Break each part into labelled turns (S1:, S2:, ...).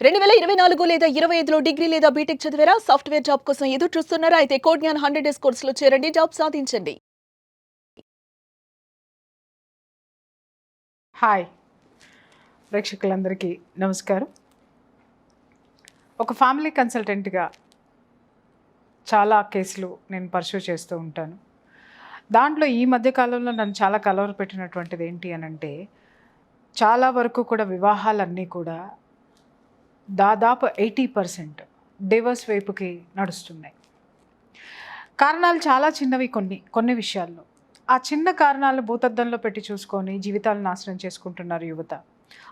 S1: 2024 లేదా 25లో డిగ్రీ లేదా బీటెక్ చదివారా? సాఫ్ట్‌వేర్ జాబ్ కోసం ఎదురు చూస్తున్నారా? అయితే కోడ్ జ్ఞాన్ 100 డేస్ కోర్సులో చేరండి. జాబ్ సాధించండి.
S2: హాయ్ ప్రేక్షకులందరికీ నమస్కారం. ఒక ఫ్యామిలీ కన్సల్టెంట్గా చాలా కేసులు నేను పర్సూ చేస్తూ ఉంటాను. దాంట్లో ఈ మధ్య కాలంలో నన్ను చాలా కలవరపెట్టినటువంటిది ఏంటి అనంటే, చాలా వరకు కూడా వివాహాలన్నీ కూడా దాదాపు 80% డివోర్స్ వైపుకి నడుస్తున్నాయి. కారణాలు చాలా చిన్నవి కొన్ని విషయాల్లో. ఆ చిన్న కారణాలు భూతద్దంలో పెట్టి చూసుకొని జీవితాలు నాశనం చేసుకుంటున్నారు యువత.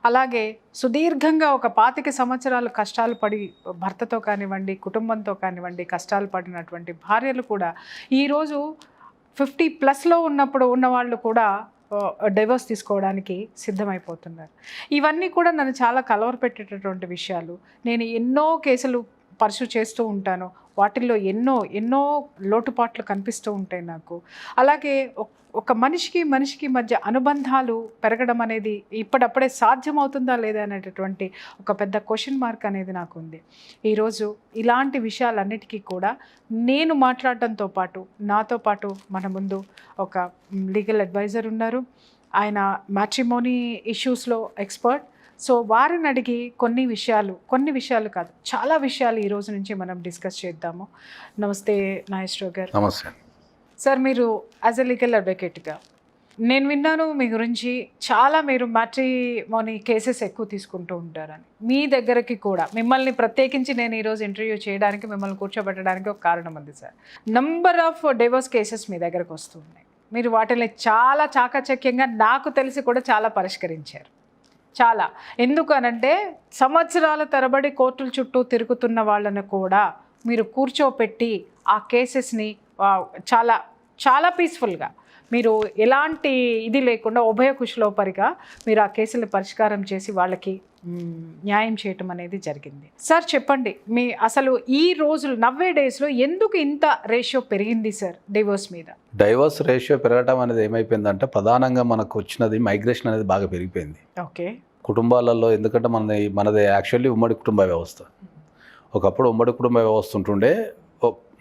S2: అలాగే సుదీర్ఘంగా ఒక 25 సంవత్సరాలు కష్టాలు పడి భర్తతో కానివ్వండి, కుటుంబంతో కానివ్వండి కష్టాలు పడినటువంటి భార్యలు కూడా ఈరోజు 50+ ఉన్న వాళ్ళు కూడా డైవర్స్ తీసుకోవడానికి సిద్ధమైపోతున్నారు. ఇవన్నీ కూడా నన్ను చాలా కలవరపెట్టేటటువంటి విషయాలు. నేను ఎన్నో కేసులు పర్సూ చేస్తూ ఉంటాను. వాటిల్లో ఎన్నో లోటుపాట్లు కనిపిస్తూ ఉంటాయి నాకు. అలాగే ఒక మనిషికి మధ్య అనుబంధాలు పెరగడం అనేది ఇప్పుడప్పుడే సాధ్యమవుతుందా లేదా అనేటటువంటి ఒక పెద్ద క్వశ్చన్ మార్క్ అనేది నాకు ఉంది. ఈరోజు ఇలాంటి విషయాలన్నిటికీ కూడా నేను మాట్లాడడంతో పాటు నాతో పాటు మన ముందు ఒక లీగల్ అడ్వైజర్ ఉన్నారు. ఆయన మ్యాట్రిమోనీ ఇష్యూస్లో ఎక్స్పర్ట్. సో వారిని అడిగి కొన్ని విషయాలు కాదు చాలా విషయాలు ఈ రోజు నుంచి మనం డిస్కస్ చేద్దాము. నమస్తే నాగేశ్వరరావు గారు.
S3: నమస్తే
S2: సార్, మీరు యాజ్ ఎ లీగల్ అడ్వకేట్గా నేను విన్నాను మీ గురించి చాలా మీరు మ్యాట్రిమోనీ కేసెస్ ఎక్కువ తీసుకుంటూ ఉంటారని. మీ దగ్గరికి కూడా మిమ్మల్ని ప్రత్యేకించి నేను ఈరోజు ఇంటర్వ్యూ చేయడానికి మిమ్మల్ని కూర్చోబెట్టడానికి ఒక కారణం ఉంది sir. Number of divorce cases మీ దగ్గరకు వస్తున్నాయి. మీరు వాటిని చాలా చాకచక్యంగా నాకు తెలిసి కూడా చాలా పరిష్కరించారు. చాలా ఎందుకు అనంటే సంవత్సరాల తరబడి కోర్టుల చుట్టూ తిరుగుతున్న వాళ్ళని కూడా మీరు కూర్చోపెట్టి ఆ కేసెస్ని చాలా చాలా పీస్ఫుల్గా మీరు ఎలాంటి ఇది లేకుండా ఉభయ కుశలోపరిగా మీరు ఆ కేసులు పరిష్కారం చేసి వాళ్ళకి న్యాయం చేయటం అనేది జరిగింది. సార్ చెప్పండి, మీ అసలు ఈ రోజులు నవ్వే డేస్లో ఎందుకు ఇంత రేషియో పెరిగింది సార్ డివోర్స్ మీద?
S3: డైవర్స్ రేషియో పెరగటం అనేది ఏమైపోయిందంటే ప్రధానంగా మనకు వచ్చినది మైగ్రేషన్ అనేది బాగా పెరిగిపోయింది
S2: ఓకే
S3: కుటుంబాలలో. ఎందుకంటే మనది యాక్చువల్లీ ఉమ్మడి కుటుంబ వ్యవస్థ. ఒకప్పుడు ఉమ్మడి కుటుంబ వ్యవస్థ ఉంటుండే,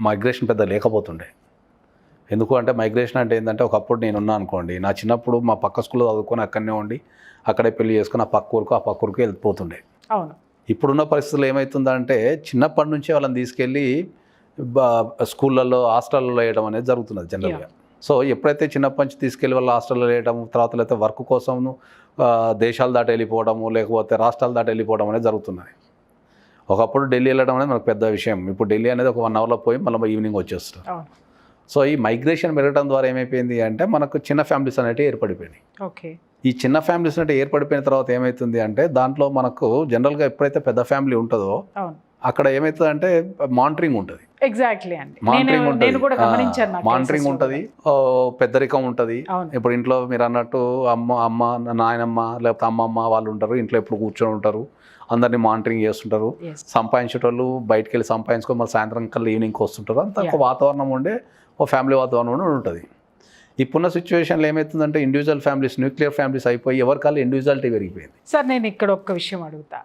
S3: మైగ్రేషన్ పెద్ద లేకపోతుండే. ఎందుకు అంటే మైగ్రేషన్ అంటే ఏంటంటే, ఒకప్పుడు నేనున్నా అనుకోండి, నా చిన్నప్పుడు మా పక్క స్కూల్లో చదువుకొని అక్కడనే ఉండి అక్కడే పెళ్లి చేసుకుని ఆ పక్క ఊరికి వెళ్ళిపోతుండే.
S2: అవును.
S3: ఇప్పుడున్న పరిస్థితులు ఏమవుతుందంటే చిన్నప్పటి నుంచే వాళ్ళని తీసుకెళ్ళి స్కూళ్ళల్లో హాస్టల్లో వేయడం అనేది జరుగుతున్నది జనరల్గా. సో ఎప్పుడైతే చిన్నప్పటి నుంచి తీసుకెళ్ళి వాళ్ళ హాస్టల్లో వేయడం, తర్వాత అయితే వర్క్ కోసం దేశాలు దాటి వెళ్ళిపోవడము, లేకపోతే రాష్ట్రాలు దాటి వెళ్ళిపోవడం అనేది జరుగుతున్నది. ఒకప్పుడు ఢిల్లీ వెళ్ళడం అనేది మనకు పెద్ద విషయం. ఇప్పుడు ఢిల్లీ అనేది ఒక 1 అవర్లో పోయి మళ్ళీ ఈవినింగ్ వచ్చేస్తాం. సో ఈ మైగ్రేషన్ పెరగడం ద్వారా ఏమైపోయింది అంటే మనకు చిన్న ఫ్యామిలీస్ అనేవి ఏర్పడిపోయినాయి.
S2: ఓకే. ఈ
S3: చిన్న ఫ్యామిలీస్ అంటే ఏర్పడిపోయిన తర్వాత ఏమవుతుంది అంటే దాంట్లో మనకు జనరల్గా ఎప్పుడైతే పెద్ద ఫ్యామిలీ ఉంటుందో అక్కడ ఏమవుతుంది అంటే మానిటరింగ్ ఉంటుంది.
S2: ఎగ్జాక్ట్లీ అండి.
S3: మానిటరింగ్ ఉంటుంది, పెద్దరికం ఉంటుంది. ఇప్పుడు ఇంట్లో మీరు అన్నట్టు అమ్మ నాయనమ్మ లేకపోతే అమ్మమ్మ వాళ్ళు ఉంటారు, ఇంట్లో ఎప్పుడు కూర్చొని ఉంటారు, అందరినీ మానిటరింగ్ చేస్తుంటారు. సంపాదించేటోళ్ళు బయటకు వెళ్ళి సంపాదించుకొని మళ్ళీ సాయంత్రం కల్లా ఈవినింగ్కి వస్తుంటారు. అంత ఒక వాతావరణం ఉండే ఒక ఫ్యామిలీ వాతావరణం ఉంటుంది. ఇప్పుడున్న సిచ్యువేషన్లో ఏమవుతుందంటే ఇండివిజువల్ ఫ్యామిలీస్, న్యూక్లియర్ ఫ్యామిలీస్ అయిపోయి ఎవరికాళ్ళు ఇండివిజువాలిటీ పెరిగిపోయింది.
S2: సార్ నేను ఇక్కడ ఒక్క విషయం అడుగుతా,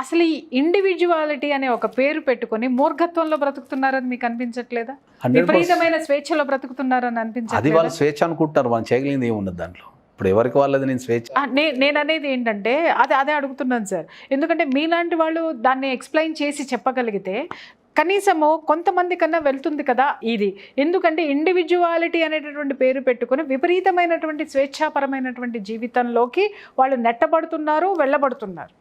S2: అసలు ఈ ఇండివిజువాలిటీ అనే ఒక పేరు పెట్టుకొని మూర్ఘత్వంలో బ్రతుకుతున్నారని మీకు అనిపించట్లేదా? విపరీతమైన స్వేచ్ఛలో బ్రతుకుతున్నారని అనిపించట్లేదా?
S3: అది వాళ్ళు స్వేచ్ఛ అనుకుంటున్నారు, మనం చేయగలిగింది ఏమున్నది దాంట్లో. ఇప్పుడు ఎవరికి వాళ్ళది నేను స్వేచ్ఛ.
S2: నేను అనేది ఏంటంటే అదే అడుగుతున్నాను సార్. ఎందుకంటే మీలాంటి వాళ్ళు దాన్ని ఎక్స్ప్లెయిన్ చేసి చెప్పగలిగితే కనీసము కొంతమంది కన్నా వెళ్తుంది కదా ఇది. ఎందుకంటే ఇండివిజువాలిటీ అనేటటువంటి పేరు పెట్టుకొని విపరీతమైనటువంటి స్వేచ్ఛాపరమైనటువంటి జీవితంలోకి వాళ్ళు నెట్టబడుతున్నారు, వెళ్ళబడుతున్నారు.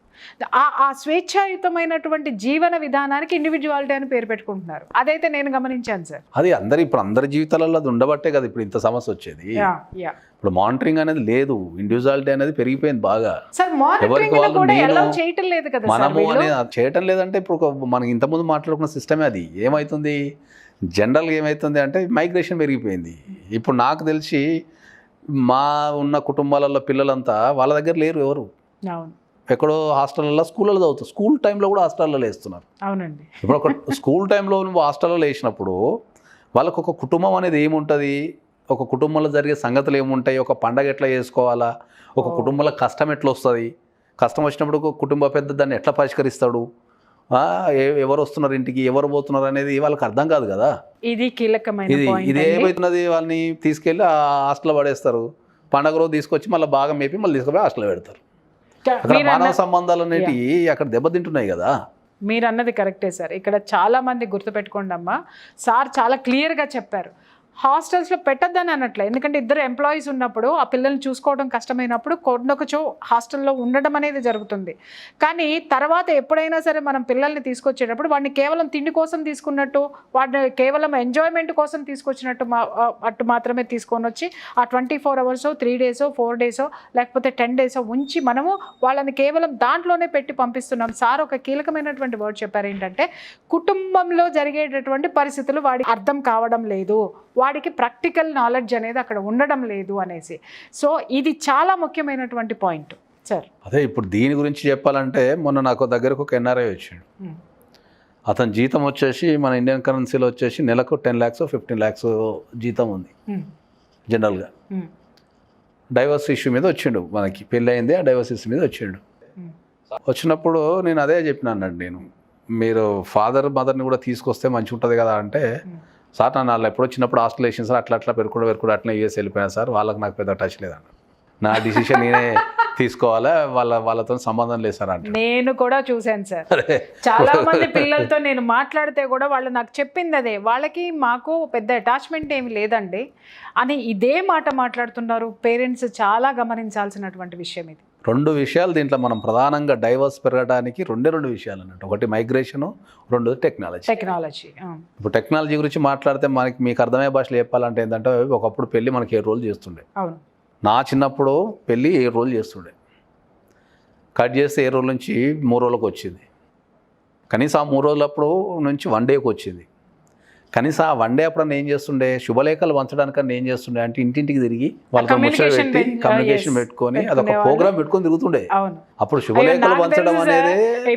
S2: ఆ స్వేచ్ఛాయుతమైనటువంటి జీవన విధానానికి ఇండివిజువాలిటీ అని పేరు పెట్టుకుంటున్నారు. అదైతే నేను గమనించాను సార్.
S3: అది అందరి జీవితాలలో అది ఉండబట్టే కదా ఇప్పుడు ఇంత సమస్య వచ్చేది. ఇప్పుడు మానిటరింగ్ అనేది లేదు, ఇండివిజువాలిటీ అనేది పెరిగిపోయింది బాగా. మనము అనేది చేయటం లేదంటే ఇప్పుడు మనకి ఇంతకుముందు మాట్లాడుకున్న సిస్టమే అది. ఏమవుతుంది జనరల్గా ఏమవుతుంది అంటే మైగ్రేషన్ పెరిగిపోయింది. ఇప్పుడు నాకు తెలిసి మా ఉన్న కుటుంబాలలో పిల్లలంతా వాళ్ళ దగ్గర లేరు ఎవరు. ఎక్కడో హాస్టల్లో స్కూళ్ళలో చదువుతారు, స్కూల్ టైంలో కూడా హాస్టల్లో వేస్తున్నారు.
S2: అవునండి.
S3: ఇప్పుడు ఒక స్కూల్ టైంలో నువ్వు హాస్టల్లో వేసినప్పుడు వాళ్ళకు ఒక కుటుంబం అనేది ఏముంటుంది, ఒక కుటుంబంలో జరిగే సంగతులు ఏముంటాయి, ఒక పండగ ఎట్లా చేసుకోవాలా, ఒక కుటుంబంలో కష్టం ఎట్లా వస్తుంది, కష్టం వచ్చినప్పుడు కుటుంబ పెద్ద దాన్ని ఎట్లా పరిష్కరిస్తాడు, ఎవరు వస్తున్నారు ఇంటికి, ఎవరు పోతున్నారు అనేది వాళ్ళకి అర్థం కాదు కదా.
S2: ఇది కీలకమైన
S3: ఇది
S2: point
S3: ఇది
S2: అండి.
S3: ఏమవుతున్నది, వాళ్ళని తీసుకెళ్ళి ఆ హాస్టల్లో పడేస్తారు. పండగ రోజు తీసుకొచ్చి మళ్ళీ బాగా మేపి మళ్ళీ తీసుకుపోయి హాస్టల్లో పెడతారు. అక్కడ మానవ సంబంధాలు అనేటివి అక్కడ దెబ్బతింటున్నాయి కదా.
S2: మీరు అన్నది కరెక్టే సార్. ఇక్కడ చాలా మంది గుర్తుపెట్టుకోండి అమ్మా, సార్ చాలా క్లియర్గా చెప్పారు. హాస్టల్స్లో పెట్టద్దని అనట్లే, ఎందుకంటే ఇద్దరు ఎంప్లాయీస్ ఉన్నప్పుడు ఆ పిల్లల్ని చూసుకోవడం కష్టమైనప్పుడు కొన్నొకచో హాస్టల్లో ఉండడం అనేది జరుగుతుంది. కానీ తర్వాత ఎప్పుడైనా సరే మనం పిల్లల్ని తీసుకొచ్చేటప్పుడు వాడిని కేవలం తిండి కోసం తీసుకున్నట్టు, వాడిని కేవలం ఎంజాయ్మెంట్ కోసం తీసుకొచ్చినట్టు అటు మాత్రమే తీసుకొని వచ్చి ఆ 24 hours 3 days 4 days లేకపోతే 10 days ఉంచి మనము వాళ్ళని కేవలం దాంట్లోనే పెట్టి పంపిస్తున్నాం. సార్ ఒక కీలకమైనటువంటి వర్డ్ చెప్పారు, ఏంటంటే కుటుంబంలో జరిగేటటువంటి పరిస్థితులు వాడికి అర్థం కావడం లేదు, వాడికి ప్రాక్టికల్ నాలెడ్జ్ అనేది అక్కడ ఉండడం లేదు అనేసి. సో ఇది చాలా ముఖ్యమైనటువంటి పాయింట్ సార్.
S3: అదే ఇప్పుడు దీని గురించి చెప్పాలంటే మొన్న నాకు దగ్గరకు ఒక ఎన్ఆర్ఐ వచ్చాడు. అతని జీతం వచ్చేసి మన ఇండియన్ కరెన్సీలో వచ్చేసి నెలకు 10 lakhs 15 lakhs జీతం ఉంది జనరల్గా. డైవర్స్ ఇష్యూ మీద వచ్చిండు, మనకి పెళ్ళి అయింది, ఆ డైవర్స్ ఇష్యూ మీద వచ్చిండు. వచ్చినప్పుడు నేను అదే చెప్పినానండి, నేను మీరు ఫాదర్ మదర్ని కూడా తీసుకొస్తే మంచిగా ఉంటుంది కదా అంటే, సార్ నన్ను వాళ్ళు ఎప్పుడో చిన్నప్పుడు హాస్టల్ వేసింది సార్, అట్లా పెరుకుడు అట్లా యూఎస్ వెళ్ళిపోయాను సార్, వాళ్ళకి నాకు పెద్ద టచ్ లేదన్న, నా డిసిషన్ నేనే తీసుకోవాలా, వాళ్ళతో సంబంధం లేదు సార్ అంటే.
S2: నేను కూడా చూశాను సార్, చాలా మంది పిల్లలతో నేను మాట్లాడితే కూడా వాళ్ళు నాకు చెప్పింది అదే, వాళ్ళకి మాకు పెద్ద అటాచ్మెంట్ ఏమి లేదండి అని ఇదే మాట మాట్లాడుతున్నారు. పేరెంట్స్ చాలా గమనించాల్సినటువంటి విషయం ఇది.
S3: 2 విషయాలు దీంట్లో మనం ప్రధానంగా డైవర్స్ పెరగడానికి 2 విషయాలు అన్నట్టు. ఒకటి మైగ్రేషను, 2 టెక్నాలజీ. ఇప్పుడు టెక్నాలజీ గురించి మాట్లాడితే మీకు అర్థమయ్యే భాషలో చెప్పాలంటే ఏంటంటే, ఒకప్పుడు పెళ్ళి మనకి 7 రోజులు చేస్తుండే.
S2: అవును,
S3: నా చిన్నప్పుడు పెళ్ళి 7 రోజులు చేస్తుండే. కట్ చేస్తే 7 రోజుల నుంచి 3 రోజులకు వచ్చింది. కనీసం ఆ 3 రోజులప్పుడు నుంచి 1 dayకి వచ్చింది. కనీసం ఆ 1 day అప్పుడు ఏం చేస్తుండే, శుభలేఖలు పంచడానికన్నా ఏం చేస్తుండే అంటే ఇంటింటికి తిరిగి వాళ్ళతో ముచ్చట పెట్టి కమ్యూనికేషన్ పెట్టుకొని అదొక ప్రోగ్రామ్ పెట్టుకొని తిరుగుతుండే. అప్పుడు శుభలేఖలు పంచడం అనేది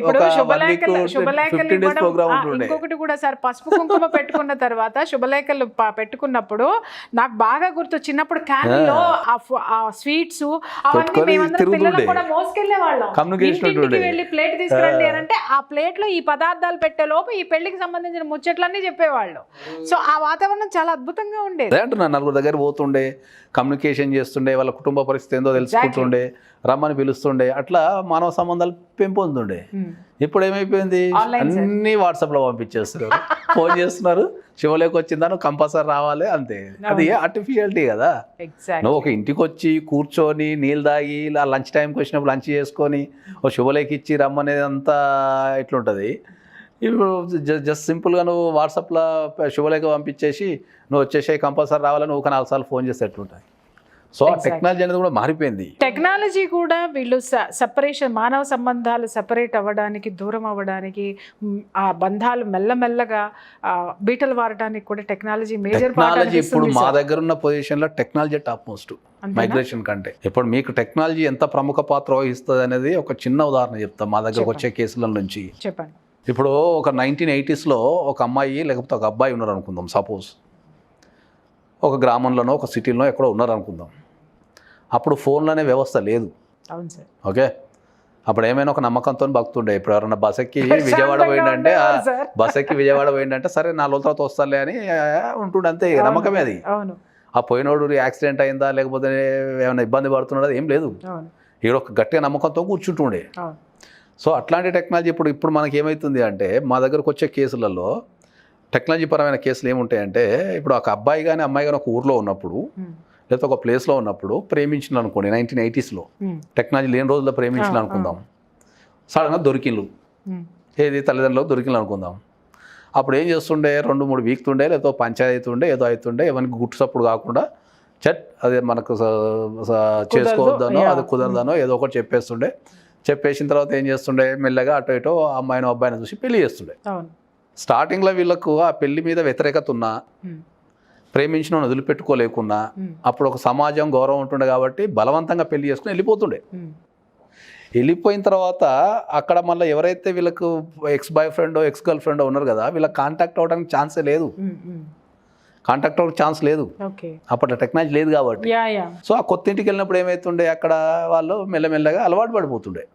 S3: ఒక 15 days ప్రోగ్రామ్ ఉంటుండే.
S2: ఇంకొకటి కూడా సార్, పసుపు కుంకుమ పెట్టుకున్న తర్వాత శుభలేఖలు పెట్టుకున్నప్పుడు నాకు బాగా గుర్తు, చిన్నప్పుడు క్యాన్లో ఆ స్వీట్స్ అవన్నీ మేమందరం పిల్లలు కూడా మోసుకెళ్లే వాళ్ళం. ఇంటికి వెళ్ళి ప్లేట్ తీసుకురండి అని అంటే ఆ ప్లేట్ లో ఈ పదార్థాలు పెట్టే లోపు ఈ పెళ్లికి సంబంధించిన ముచ్చట్లన్నీ చెప్పేవాళ్ళు. సో ఆ వాతావరణం చాలా అద్భుతంగా ఉండేది.
S3: అంటున్నా, నలుగురు దగ్గర పోతుండే, కమ్యూనికేషన్ చేస్తుండే, వాళ్ళ కుటుంబ పరిస్థితి ఏందో తెలుసుకుంటుండే, రమ్మని పిలుస్తుండే, అట్లా మానవ సంబంధాలు పెంపొందుండే. ఇప్పుడు ఏమైపోయింది, అన్ని వాట్సాప్లో పంపించేస్తున్నారు, ఫోన్ చేస్తున్నారు, శివలేఖ వచ్చిందాను కంపల్సరీ రావాలి అంతే. అది ఆర్టిఫిషియాలిటీ కదా. నువ్వు ఒక ఇంటికి వచ్చి కూర్చొని నీళ్ళు తాగి ఇలా లంచ్ టైంకి వచ్చినప్పుడు లంచ్ చేసుకొని ఓ శుభలేఖ ఇచ్చి రమ్మనేది అంతా ఇట్లుంటుంది. ఇప్పుడు జస్ట్ సింపుల్గా నువ్వు వాట్సాప్లో శుభలేఖ పంపించేసి నువ్వు వచ్చేసి కంపల్సరీ రావాలని ఒక 4 సార్లు ఫోన్ చేస్తే ఎట్లుంటుంది. సో ఆ టెక్నాలజీ అనేది కూడా మారిపోయింది.
S2: టెక్నాలజీ కూడా వీళ్ళు సపరేషన్, మానవ సంబంధాలు సపరేట్ అవ్వడానికి, దూరం అవ్వడానికి, ఆ బంధాలు మెల్లమెల్లగా బీటలు వారడానికి కూడా టెక్నాలజీ మేజర్
S3: టెక్నాలజీ. ఇప్పుడు మా దగ్గర ఉన్న పొజిషన్లో టెక్నాలజీ టాప్ మోస్ట్ మైగ్రేషన్ కంటే. ఇప్పుడు మీకు టెక్నాలజీ ఎంత ప్రముఖ పాత్ర వహిస్తుంది అనేది ఒక చిన్న ఉదాహరణ చెప్తాం మా దగ్గరకు వచ్చే కేసుల నుంచి.
S2: చెప్పండి.
S3: ఇప్పుడు ఒక 1980s ఒక అమ్మాయి లేకపోతే ఒక అబ్బాయి ఉన్నారు అనుకుందాం, సపోజ్ ఒక గ్రామంలోనో ఒక సిటీలోనో ఎక్కడో ఉన్నారు అనుకుందాం. అప్పుడు ఫోన్లు అనే వ్యవస్థ లేదు.
S2: అవును సార్.
S3: ఓకే, అప్పుడు ఏమైనా ఒక నమ్మకంతో బతుకుతుండే. ఇప్పుడు ఎవరన్నా బస్ ఎక్కి విజయవాడ పోయిందంటే సరే 4 రోజుల తర్వాత వస్తాలే అని ఉంటుండే, అంతే, నమ్మకమే అది. ఆ పోయినోడు యాక్సిడెంట్ అయిందా లేకపోతే ఏమైనా ఇబ్బంది పడుతున్నాడా ఏం లేదు, ఇక్కడ ఒక గట్టిగా నమ్మకంతో కూర్చుంటుండే. సో అట్లాంటి టెక్నాలజీ ఇప్పుడు మనకి ఏమవుతుంది అంటే, మా దగ్గరకు వచ్చే కేసులలో టెక్నాలజీ పరమైన కేసులు ఏముంటాయంటే, ఇప్పుడు ఒక అబ్బాయి కానీ అమ్మాయి కానీ ఒక ఊర్లో ఉన్నప్పుడు లేకపోతే ఒక ప్లేస్లో ఉన్నప్పుడు ప్రేమించిన అనుకోండి, 1980s టెక్నాలజీ లేని రోజుల్లో ప్రేమించిన అనుకుందాం, సడన్గా దొరికిండ్లు, ఏది తల్లిదండ్రులకు దొరికిండ్లు అనుకుందాం. అప్పుడు ఏం చేస్తుండే, 2-3 వీక్తుండే, లేదో పంచాయతీ ఉండే, ఏదో అవుతుండే, ఎవరికి గుట్టు సప్పుడు కాకుండా అదే మనకు చేసుకోవద్దనో అది కుదరదనో ఏదో ఒకటి చెప్పేసిన తర్వాత ఏం చేస్తుండే, మెల్లగా అటు ఇటో అమ్మాయిని అబ్బాయిని చూసి పెళ్లి చేస్తుండే. స్టార్టింగ్లో వీళ్ళకు ఆ పెళ్లి మీద వ్యతిరేకత ఉన్నా, ప్రేమించిన వదిలిపెట్టుకోలేకున్నా, అప్పుడు ఒక సమాజం గౌరవం ఉంటుండే కాబట్టి బలవంతంగా పెళ్లి చేసుకుని వెళ్ళిపోతుండే. వెళ్ళిపోయిన తర్వాత అక్కడ మళ్ళీ ఎవరైతే వీళ్ళకు ఎక్స్ బాయ్ ఫ్రెండో ఎక్స్ గర్ల్ ఫ్రెండో ఉన్నారు కదా, వీళ్ళకి కాంటాక్ట్ అవ్వడానికి ఛాన్సే లేదు, కాంటాక్ట్ అవ్వడానికి ఛాన్స్ లేదు. అప్పట్లో టెక్నాలజీ లేదు కాబట్టి. సో ఆ కొత్త ఇంటికి వెళ్ళినప్పుడు ఏమవుతుండే, అక్కడ వాళ్ళు మెల్లమెల్లగా అలవాటు పడిపోతుండే.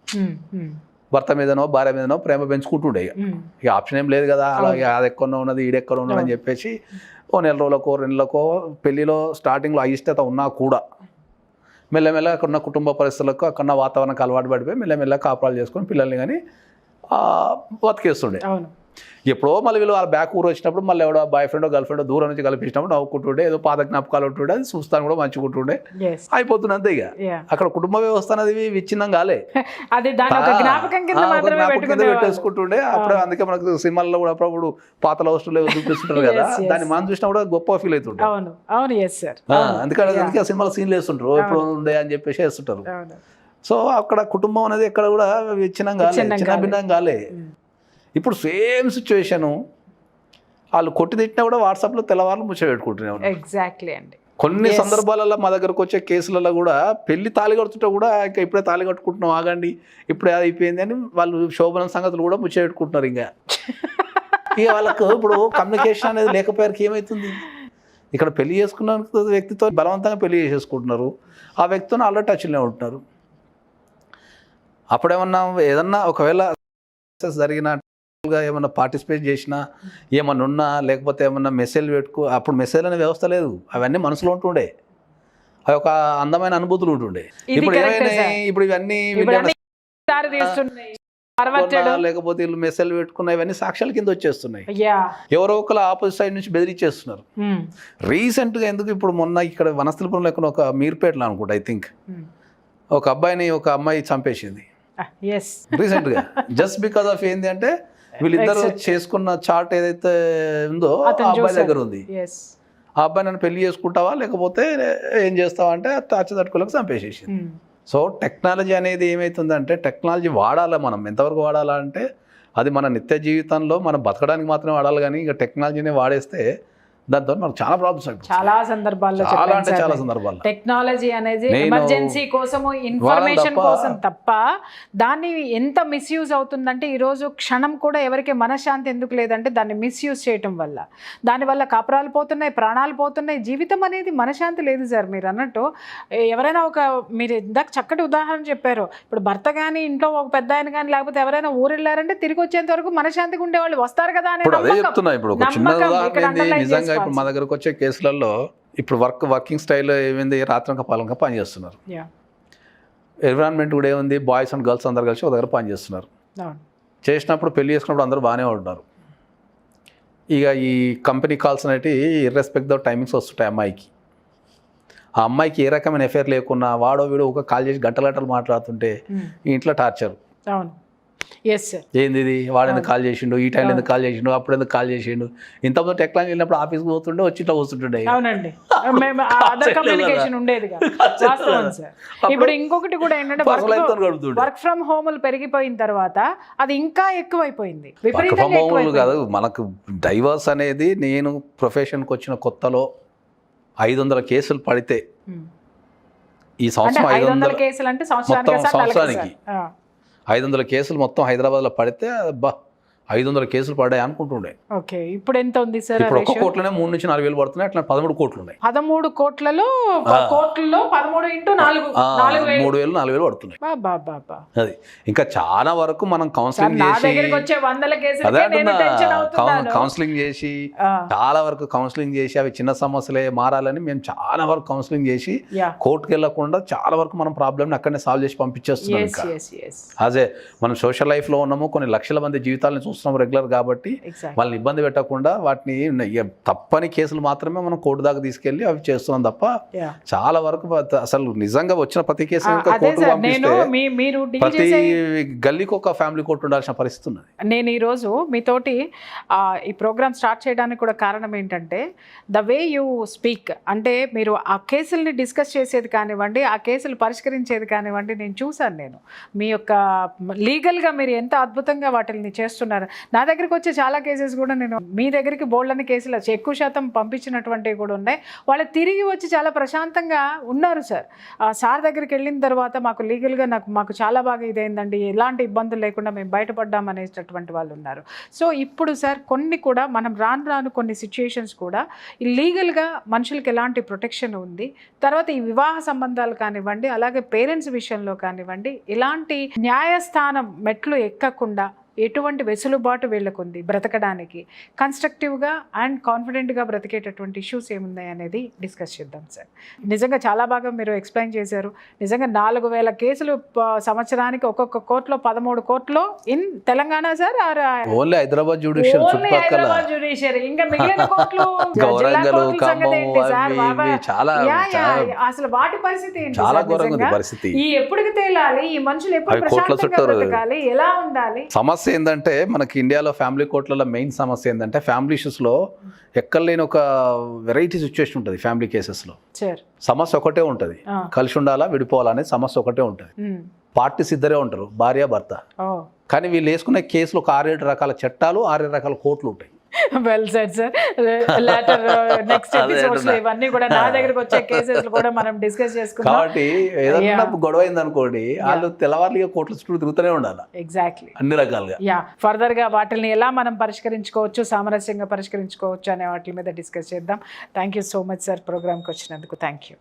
S3: భర్త మీదనో భార్య మీదనో ప్రేమ పెంచుకుంటుండే ఇక ఆప్షన్ ఏం లేదు కదా, అలాగే అది ఎక్కడో ఉన్నది ఈడెక్కడ ఉన్నది అని చెప్పేసి ఓ నెల రోజులకో 2 నెలలకో పెళ్లిలో స్టార్టింగ్లో అయిష్టత ఉన్నా కూడా మెల్లమెల్ల అక్కడున్న కుటుంబ పరిస్థితులకు అక్కడున్న వాతావరణానికి అలవాటు పడిపోయి మెల్లమెల్ల కాపురాలు చేసుకొని పిల్లల్ని కానీ బతికేస్తుండే.
S2: అవును.
S3: ఎప్పుడో మళ్ళీ వీళ్ళు వాళ్ళ బ్యాక్ ఊరు వచ్చినప్పుడు మళ్ళీ ఎవడో బాయ్ ఫ్రెండో గర్ల్ ఫ్రెండో దూరం నుంచి కల్పించినప్పుడు నవ్వుకుంటుండే, ఏదో పాత జ్ఞాపకాలు ఉంటుండే, అది చూస్తాను కూడా మంచిగుంటుండే, అయిపోతుంది అంతే. ఇక అక్కడ కుటుంబ వ్యవస్థ అనేది విచ్ఛిన్నం కాలే,
S2: జ్ఞాపకం
S3: కింద పెట్టేసుకుంటుండే. అప్పుడు అందుకే మనకు సినిమాల్లో కూడా అప్పుడప్పుడు పాత లవ్ స్టోరీలు చూపిస్తుంటారు కదా, దాన్ని మనం చూసినా కూడా గొప్ప ఫీల్ అవుతుంటారు. అందుకే సినిమాలో సీన్లు వేస్తుంటారు, ఎప్పుడు ఉండే అని చెప్పేసి వేస్తుంటారు. సో అక్కడ కుటుంబం అనేది ఎక్కడ కూడా విచ్ఛిన్నం కాలే, చిన్న భిన్నం కాలే. ఇప్పుడు సేమ్ సిచ్యువేషను వాళ్ళు కొట్టి తిట్టినా కూడా వాట్సాప్లో తెల్లవారులు ముచ్చబెట్టుకుంటూనే ఉన్నారు.
S2: ఎగ్జాక్ట్లీ అండి.
S3: కొన్ని సందర్భాలలో మా దగ్గరకు వచ్చే కేసులలో కూడా పెళ్లి తాళి కడుతుంటే కూడా ఇంకా ఇప్పుడే తాళి కట్టుకుంటున్నాం ఆగండి ఇప్పుడే అది అయిపోయింది అని వాళ్ళు శోభన సంగతులు కూడా ముచ్చబెట్టుకుంటున్నారు. ఇక వాళ్ళకు ఇప్పుడు కమ్యూనికేషన్ అనేది లేకపోయారికి ఏమవుతుంది, ఇక్కడ పెళ్లి చేసుకున్న వ్యక్తితో బలవంతంగా పెళ్లి చేసేసుకుంటున్నారు, ఆ వ్యక్తితో ఆల్రెడీ టచ్లోనే ఉంటున్నారు. అప్పుడేమన్నా ఏదన్నా ఒకవేళ జరిగిన ఏమన్నా పార్టిసిపేట్ చేసినా ఏమన్నా ఉన్నా లేకపోతే ఏమన్నా మెసేజ్ అప్పుడు మెసేజ్ అనే వ్యవస్థ లేదు, అవన్నీ మనసులో ఉంటుండే, అవి ఒక అందమైన అనుభూతులు ఉంటుండే. ఇప్పుడు ఇప్పుడు ఇవన్నీ లేకపోతే వీళ్ళు మెసేజ్ పెట్టుకున్న ఇవన్నీ సాక్ష్యాల కింద వచ్చేస్తున్నాయి, ఎవరో ఒకరు ఆపోజిట్ సైడ్ నుంచి బెదిరించేస్తున్నారు. రీసెంట్గా ఎందుకు ఇప్పుడు మొన్న ఇక్కడ వనస్థలిపురం లేకుండా ఒక మీర్పేటలో అనుకుంటా ఐ థింక్ ఒక అబ్బాయిని ఒక అమ్మాయి చంపేసింది రీసెంట్గా, జస్ట్ బికాస్ ఆఫ్ ఏంది అంటే వీళ్ళిద్దరు చేసుకున్న చార్ట్ ఏదైతే ఉందో ఆ అబ్బాయి దగ్గర ఉంది. ఆ అబ్బాయి నన్ను పెళ్లి చేసుకుంటావా లేకపోతే ఏం చేస్తావా అంటే తట్టుకోలేక చంపేసేసింది. సో టెక్నాలజీ అనేది ఏమవుతుందంటే టెక్నాలజీ వాడాలా, మనం ఎంతవరకు వాడాలా అంటే అది మన నిత్య జీవితంలో మనం బతకడానికి మాత్రమే వాడాలి, కానీ ఇక టెక్నాలజీని వాడేస్తే దాంతో మనకు చాలా ప్రాబ్లమ్స్ అయిపోయి
S2: చాలా సందర్భాల్లో
S3: చాలా సందర్భాల్లో
S2: టెక్నాలజీ అనేది ఎమర్జెన్సీ కోసము ఇన్ఫర్మేషన్ కోసం తప్ప దాన్ని ఎంత మిస్యూజ్ అవుతుందంటే ఈరోజు క్షణం కూడా ఎవరికి మనశ్శాంతి ఎందుకు లేదంటే దాన్ని మిస్యూజ్ చేయటం వల్ల, దానివల్ల కాపురాలు పోతున్నాయి, ప్రాణాలు పోతున్నాయి, జీవితం అనేది మనశ్శాంతి లేదు సార్. మీరు అన్నట్టు ఎవరైనా మీరు ఇందాక చక్కటి ఉదాహరణ చెప్పారు, ఇప్పుడు భర్త కానీ ఇంట్లో ఒక పెద్ద ఆయన కానీ లేకపోతే ఎవరైనా ఊరు వెళ్ళారంటే తిరిగి వచ్చేంత వరకు మనశ్శాంతిగా ఉండేవాళ్ళు వస్తారు కదా అని
S3: నిజంగా. ఇప్పుడు మా దగ్గరకు వచ్చే కేసులలో ఇప్పుడు వర్కింగ్ స్టైల్ ఏమైంది, రాత్రంక పాలంక పని చేస్తున్నారు, ఎన్విరాన్మెంట్ కూడా ఏముంది, బాయ్స్ అండ్ గర్ల్స్ అందరు కలిసి ఒక దగ్గర పని చేస్తున్నారు. చేసినప్పుడు పెళ్లి చేసుకున్నప్పుడు అందరూ బాగానే ఉంటున్నారు. ఇక ఈ కంపెనీ కాల్స్ అనేవి ఇర్రెస్పెక్ట్ ఆఫ్ టైమింగ్స్ వస్తుంటాయి అమ్మాయికి. ఆ అమ్మాయికి ఏ రకమైన ఎఫైర్ లేకున్నా వాడో వీడో ఒక కాల్ చేసి గంటలు మాట్లాడుతుంటే ఇంట్లో టార్చర్. ఏంది ఇది, వాడు ఎందుకు కాల్ చేసిండు, ఈ టైంలో ఎందుకు కాల్ చేసిండు, అప్పుడు ఎందుకు కాల్ చేసిండు. ఇంతకుముందు టెక్నాలజీ వెళ్ళినప్పుడు ఆఫీస్కి పోతుండే వచ్చి ఇట్లా కూర్చుంటుండే.
S2: ఇప్పుడు ఇంకొకటి కూడా ఏంటంటే వర్క్ ఫ్రమ్ హోమ్ పెరిగిపోయిన తర్వాత అది ఇంకా ఎక్కువైపోయింది.
S3: కాదు మనకు డైవర్స్ అనేది, నేను ప్రొఫెషన్కి వచ్చిన కొత్తలో 500 కేసులు పడితే ఈ సంవత్సరం 500
S2: కేసులు అంటే
S3: సంవత్సరానికి 500 కేసులు మొత్తం హైదరాబాద్లో పడితే 500 కేసులు పడ్డాయి అనుకుంటుండే.
S2: ఓకే, ఇప్పుడు ఎంత ఉంది సార్?
S3: ఇప్పుడు ఒక్క కోట్లనే 3 నుంచి 4 వేలు పడుతున్నాయి, అట్లా 13 కోట్లు ఉన్నాయి.
S2: 13 కోట్లలో 13 ఇంటూ
S3: 3,000 4,000 పడుతున్నాయి. అది ఇంకా చాలా వరకు మనం కౌన్సిలింగ్ చేసి చాలా వరకు కౌన్సిలింగ్ చేసి అవి చిన్న సమస్యలే మారాలని మేము చాలా వరకు కౌన్సిలింగ్ చేసి కోర్టుకు వెళ్లకుండా చాలా వరకు మనం ప్రాబ్లమ్ అక్కడనే సాల్వ్ చేసి పంపించేస్తున్నాం. ఇంకా అదే మనం సోషల్ లైఫ్ లో ఉన్నాము, కొన్ని లక్షల మంది జీవితాలను చూస్తున్నాం రెగ్యులర్ కాబట్టి వాళ్ళని ఇబ్బంది పెట్టకుండా వాటిని తప్పని కేసులు మాత్రమే మనం కోర్టు దాకా తీసుకెళ్లి అవి చేస్తున్నాం తప్ప చాలా వరకు అసలు నిజంగా వచ్చిన ప్రతి కేసు కోర్టు పంపిస్తే ప్రతి గల్లీకి ఒక ఫ్యామిలీ కోర్టు ఉండాల్సిన పరిస్థితి ఉన్నది.
S2: నేను ఈరోజు మీతోటి ఈ ప్రోగ్రామ్ స్టార్ట్ చేయడానికి కూడా కారణం ఏంటంటే ద వే యూ స్పీక్, అంటే మీరు ఆ కేసుల్ని డిస్కస్ చేసేది కానివ్వండి, ఆ కేసులు పరిష్కరించేది కానివ్వండి, నేను చూశాను. నేను మీ యొక్క లీగల్గా మీరు ఎంత అద్భుతంగా వాటిని చేస్తున్నారు ఉన్నారు. నా దగ్గరికి వచ్చే చాలా కేసెస్ కూడా నేను మీ దగ్గరికి బోల్డ్ అనే కేసులు ఎక్కువ శాతం పంపించినటువంటివి కూడా ఉన్నాయి. వాళ్ళు తిరిగి వచ్చి చాలా ప్రశాంతంగా ఉన్నారు సార్. సార్ దగ్గరికి వెళ్ళిన తర్వాత మాకు లీగల్గా మాకు చాలా బాగా ఇదైందండి, ఎలాంటి ఇబ్బందులు లేకుండా మేము బయటపడ్డాం అనేటటువంటి వాళ్ళు ఉన్నారు. సో ఇప్పుడు సార్ కొన్ని కూడా మనం రాను కొన్ని సిచ్యుయేషన్స్ కూడా లీగల్గా మనుషులకి ఎలాంటి ప్రొటెక్షన్ ఉంది, తర్వాత ఈ వివాహ సంబంధాలు కానివ్వండి, అలాగే పేరెంట్స్ విషయంలో కానివ్వండి, ఇలాంటి న్యాయస్థానం మెట్లు ఎక్కకుండా ఎటువంటి వెసులుబాటు వీళ్ళకుంది బ్రతకడానికి, కన్స్ట్రక్టివ్గా అండ్ కాన్ఫిడెంట్గా బ్రతికేటటువంటి ఇష్యూస్ ఏమున్నాయి అనేది డిస్కస్ చేద్దాం సార్. నిజంగా చాలా బాగా మీరు ఎక్స్ప్లెయిన్ చేశారు. నిజంగా 4000 కేసులు సంవత్సరానికి ఒక్కొక్క కోర్టులో 13 కోర్టులో in Telangana sir,
S3: only Hyderabad judicial చుట్టుపక్కల
S2: జ్యుడిషియరీ, ఇంకా మిగిలిన కోర్టులు
S3: గౌరంగలు, చాలా
S2: అసలు వాటి పరిస్థితి ఏంటి
S3: చాలా
S2: సార్?
S3: ఘోరంగా ఉంది
S2: నిజంగా
S3: పరిస్థితి.
S2: ఈ ఎప్పటికి తేలాలి, ఈ మనుషులు ఎప్పుడు
S3: అవి కోర్టుల
S2: ప్రశాంతంగా
S3: చుట్టూ
S2: బ్రతకాలి, ఎలా ఉండాలి?
S3: సమస్య ఏంటంటే మనకి ఇండియాలో ఫ్యామిలీ కోర్టులలో మెయిన్ సమస్య ఏంటంటే ఫ్యామిలీ ఇష్యూస్లో ఎక్కడ లేని ఒక వెరైటీ సిచ్యువేషన్ ఉంటుంది. ఫ్యామిలీ కేసెస్లో
S2: సార్
S3: సమస్య ఒకటే ఉంటుంది, కలిసి ఉండాలా విడిపోవాలా అనేది సమస్య ఒకటే ఉంటుంది. పార్టీస్ ఇద్దరే ఉంటారు, భార్య భర్త. కానీ వీళ్ళు వేసుకునే కేసులు ఒక 6-7 రకాల చట్టాలు, 6-7 రకాల కోర్టులు ఉంటాయి.
S2: Well said sir. Later next episodes లో ఇవన్నీ కూడా నా దగ్గరకు వచ్చే కేసెస్ కూడా మనం డిస్కస్ చేసుకుందాం.
S3: కాబట్టి ఏదైనా గొడవ అయింది అనుకోండి, వాళ్ళు తెల్లవారుగా కోర్టుల చుట్టూ తిరుగుతూనే ఉండాలి.
S2: ఎగ్జాక్ట్లీ,
S3: అన్ని రకాలుగా.
S2: ఫర్దర్ గా వాటిని ఎలా మనం పరిష్కరించుకోవచ్చు, సామరస్యంగా పరిష్కరించుకోవచ్చు అనే వాటి మీద డిస్కస్ చేద్దాం. Thank you so much sir, ప్రోగ్రామ్కి వచ్చినందుకు. Thank you.